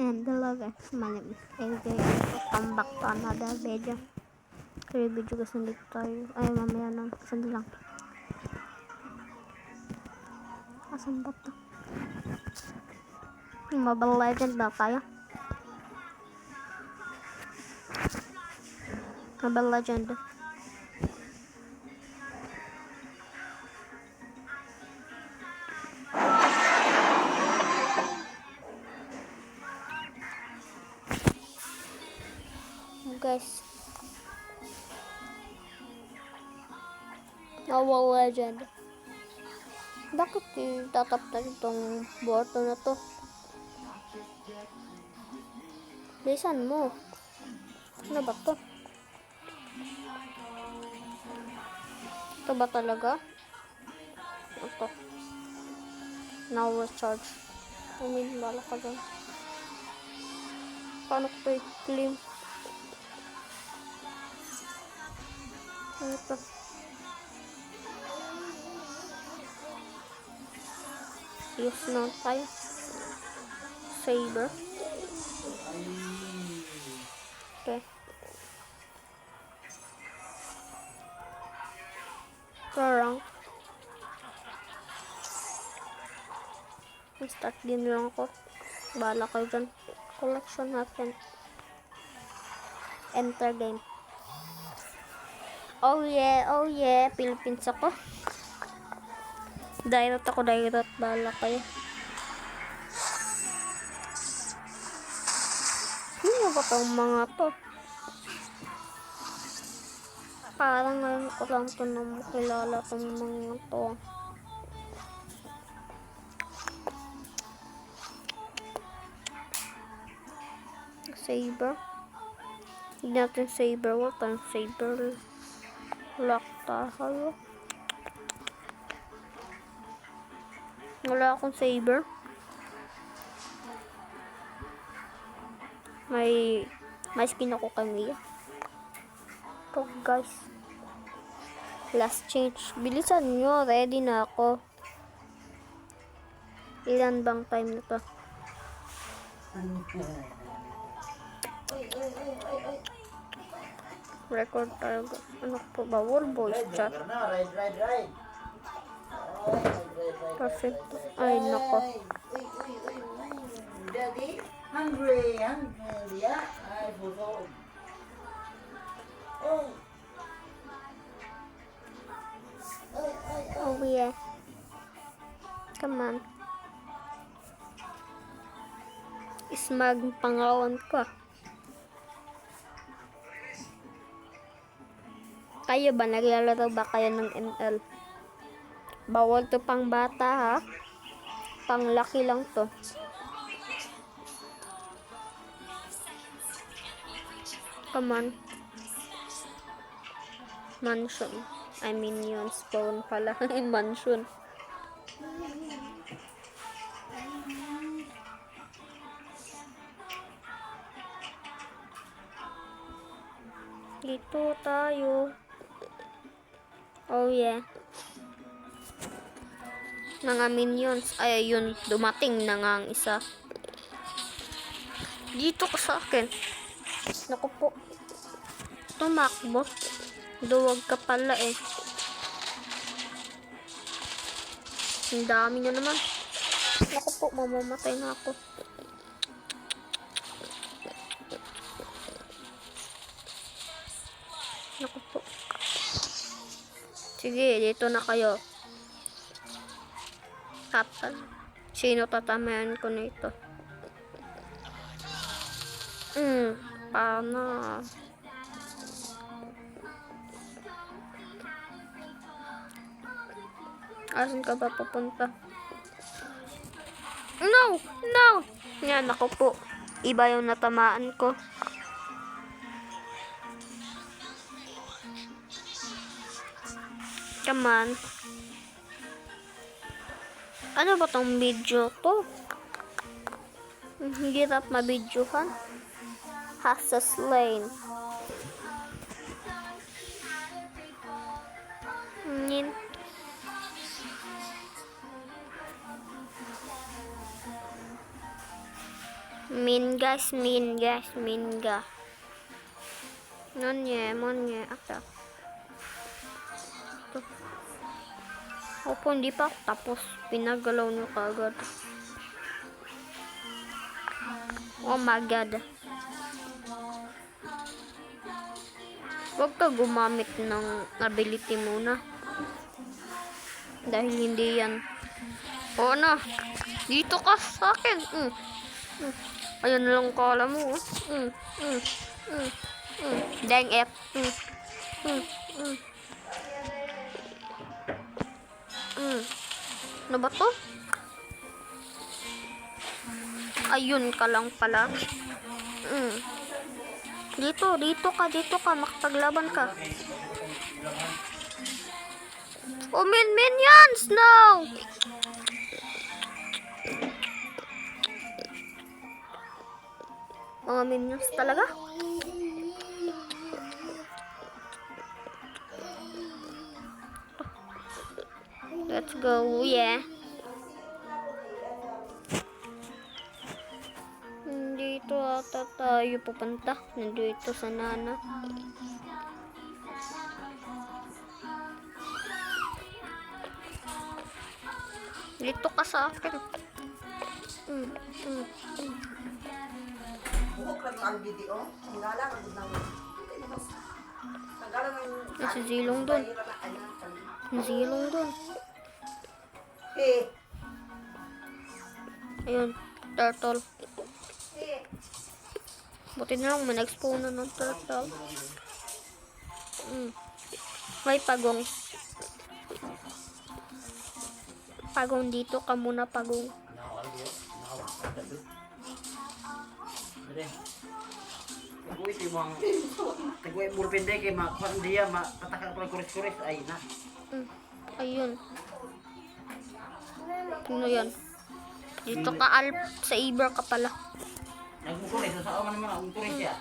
And hello guys, my name is AJ. Welcome back to another video. Kaya video kasi nandito tayo. Ay, mamaya na. Sandi lang. Asan ba to? Mobile Legend na tayo. Mobile Legend. Guys, Mobile Legend. Bakit tatap na itong board na to? Bilisan mo. Ano ba to? Ito ba talaga? Ito. Now recharge. Bala ka dyan. Paano ko ito i-claim? Ito. Use na tayo. Saber. Okay. Parang start game lang ako. Bahala kayo dyan. Collection natin. Enter game. Oh yeah. Philippines ako. Direct. Bahala kayo. Ano ba itong mga to? Parang ngayon ko lang ito na makilala itong mga to. Saber. Hindi natin saber. Wala tayong saber. Lock tayo. Wala akong saber. May skin ako kay Mia. Ito guys. Last change. Bilisan nyo. Ready na ako. Ilan bang time na to? Record tayo. Ano po ba? World voice chat. Perfect. Ay, nako. Daddy, hungry, yeah. I forgot. Oh yeah. Come on. Ismag pangalan ko. Kayo ba? Naglalaro ba kayo ng ML? Bawal to pang bata ha. Pang laki lang to. Come on. Mansion. I mean yun. Spawn pala. Mansion. Dito tayo. Oh yeah. Mga minions. Ay, yun. Dumating na nga ang isa. Dito ka sa akin. Naku po. Tumakbo. Duwag ka pala eh. Ang dami na naman. Naku po. Mamamatay na ako. Naku po. Sige, dito na kayo. Sino tatamayan ko nito? Paano? Asan ka ba pupunta? No! Yan, ako po. Iba yung natamaan ko. Come on. Ano ba tong video to? Hirap mabidyohan. Hassas Lane. Nin. Minga. Monye, atak. Opo, hindi pa ako tapos. Pinagalaw niyo kagad. Oh my God. Huwag ka gumamit ng ability muna. Dahil hindi yan. O na. Dito ka sa akin. Ayan lang kala mo. Dang F. Ano ba to? Ayun ka lang pala. Dito ka, makapaglaban ka. Oh, minions! No! Mga minions talaga? Let's go, yeah. Dito ata tayo pupunta. Nandito sa Nana. Dito ka sa akin. Buhok lang ang video. Tingala ang gudang. Tagalan ng Si Zilong dun. Eh. Ayun, turtle. Buti na lang, man-expo na ng turtle. May pagong. Pagong dito ka muna, pagong. Tagoy burpinde kay makwan dia makatakal ko kuris-kuris ay na. Ayun. Ano yan? Dito ka, Alp. Sa Iber ka pala. Nagmukuris sa man naman ang kuris ya.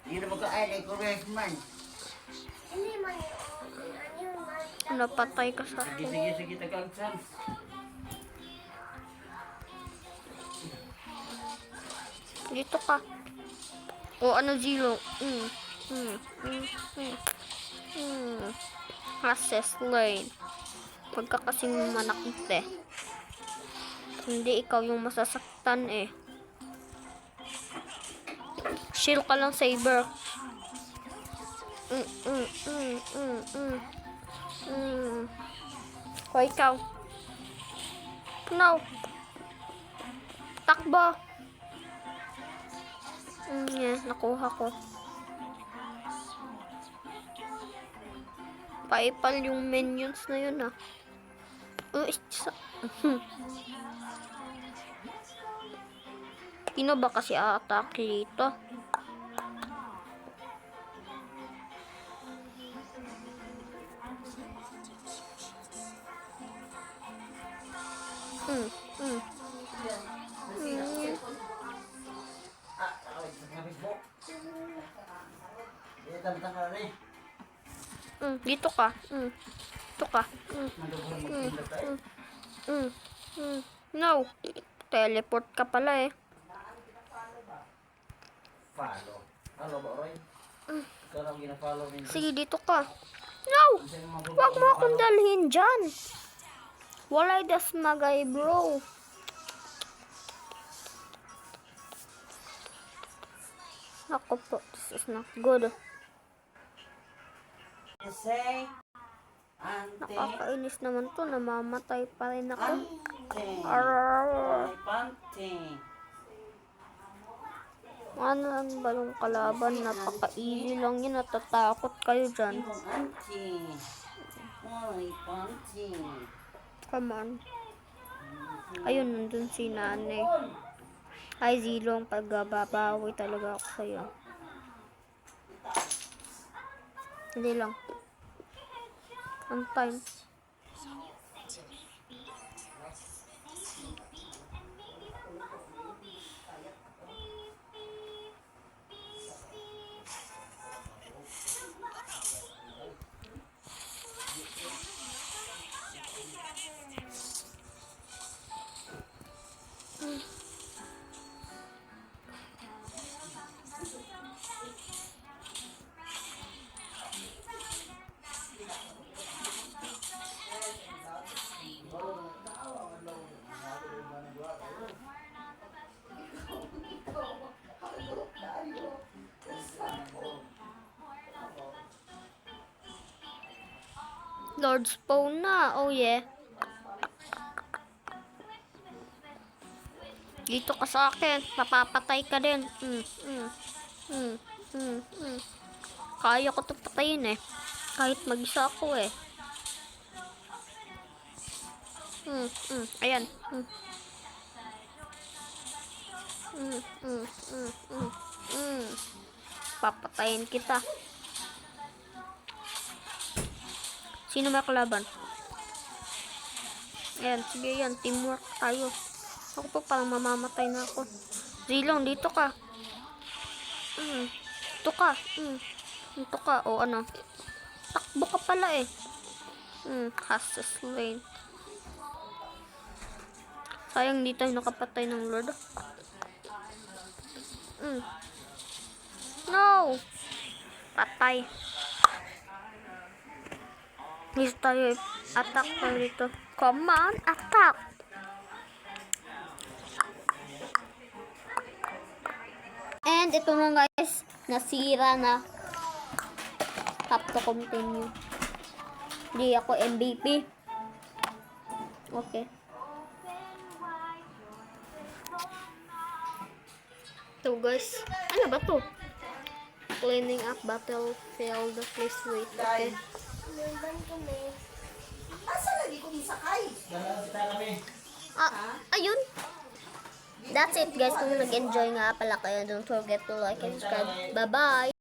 Hindi na magka ay kuris man. Napatay ka sa akin. Sige tagagsan. Dito ka. O ano, Zilong? Access lane. Huwag ka kasing manakit eh. Hindi ikaw yung masasaktan eh. Shield ka lang, Saber. O ikaw. No. Takbo. Nakuha ko. Paipal yung minions na yun ah. Sino ba kasi a-attack dito? Dito ka. Dito ka. No. Teleport ka pala eh. Follow. Follow ba Roy? Ikaw lang gina-follow din. Sige, dito ka. No! Huwag mo akong dalhin dyan. Walay das magay, bro. Ako po. This is not good. Say, ante. Nakakainis naman to. Namamatay pa rin ako. Ante. Arr. Pante. Ano lang balong kalaban? Napaka-easy lang yun. Natatakot kayo dyan. Ante. Oy, pante. Come on. Ayun, nandun si nanay. Ay, Zilong, pagbabawi talaga ako sa'yo. Hindi lang. On time. Lord spawn na. Oh yeah. Dito ka sa akin. Mapapatay ka din. Kaya ko to patayin eh. Kahit mag-isa ako eh. Ayan. Papatayin kita. Sino may kalaban? Ayan, sige yan. Teamwork tayo. Ako po parang mamamatay na ako. Zilong, dito ka. Dito ka. Dito ka. O ano? Takbo ka pala eh. Has slain. Sayang di tayo nakapatay ng Lord. No! Patay. Dito tayo. Attack tayo dito. Come on, attack! And ito na guys. Nasira na. Have to continue. Hindi ako MVP. Okay. So guys, ano ba to? Cleaning up battlefield. Please wait. Okay. Asa lagi ko misakay? Ayun. That's it guys. Kung nag-enjoy nga pala kayo, don't forget to like and subscribe. Bye-bye!